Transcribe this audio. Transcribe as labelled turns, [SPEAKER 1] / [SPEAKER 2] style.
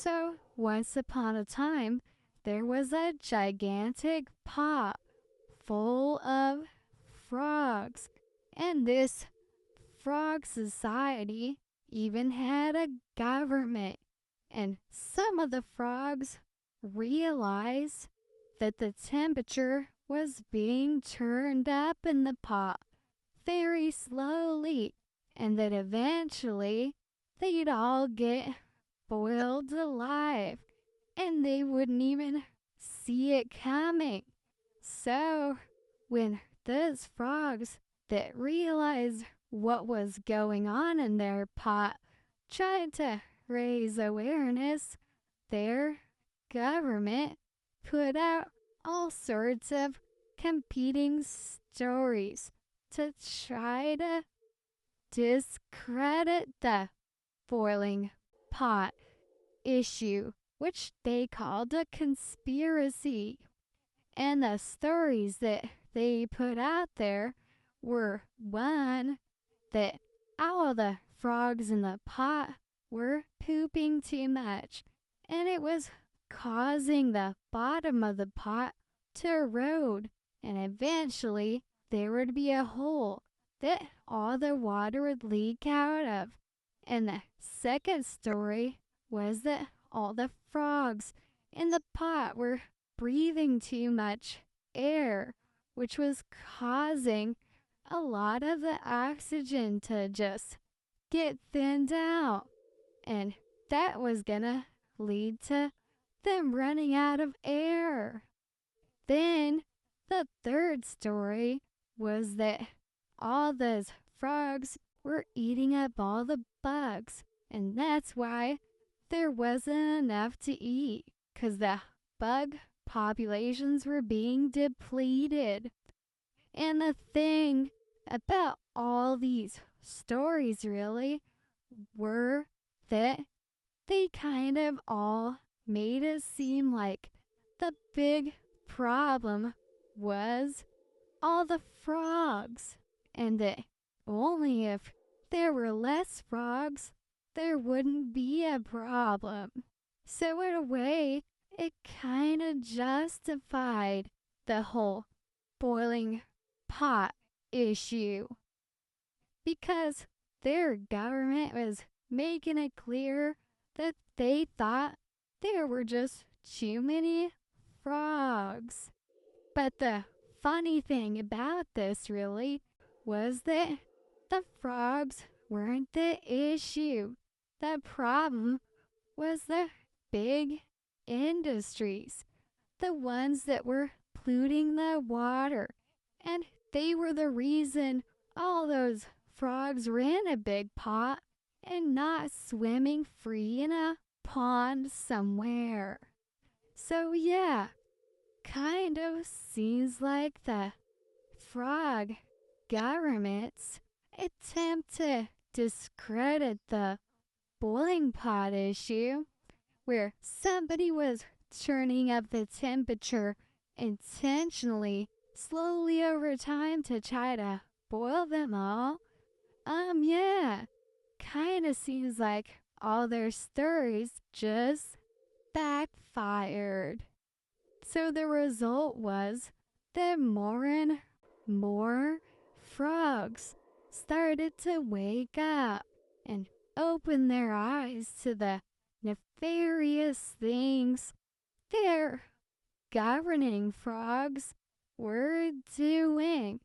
[SPEAKER 1] So, once upon a time, there was a gigantic pot full of frogs, and this frog society even had a government. And some of the frogs realized that the temperature was being turned up in the pot very slowly, and that eventually they'd all get boiled alive and they wouldn't even see it coming. So, when those frogs that realized what was going on in their pot tried to raise awareness, their government put out all sorts of competing stories to try to discredit the boiling pot issue, which they called a conspiracy. And the stories that they put out there were one, that all the frogs in the pot were pooping too much, and it was causing the bottom of the pot to erode, and eventually there would be a hole that all the water would leak out of. And the second story was that all the frogs in the pot were breathing too much air, which was causing a lot of the oxygen to just get thinned out. And that was gonna lead to them running out of air. Then the third story was that all those frogs were eating up all the bugs, and that's why there wasn't enough to eat, 'cause the bug populations were being depleted. And the thing about all these stories really were that they kind of all made it seem like the big problem was all the frogs, and that only if there were less frogs, there wouldn't be a problem. So, in a way, it kind of justified the whole boiling pot issue because their government was making it clear that they thought there were just too many frogs. But the funny thing about this really was that the frogs weren't the issue. The problem was the big industries, the ones that were polluting the water. And they were the reason all those frogs were in a big pot and not swimming free in a pond somewhere. So, yeah, kind of seems like the frog government's attempt to discredit the boiling pot issue, where somebody was turning up the temperature intentionally, slowly over time to try to boil them all. Yeah, kind of seems like all their stories just backfired. So the result was that more and more frogs started to wake up and open their eyes to the nefarious things their governing frogs were doing.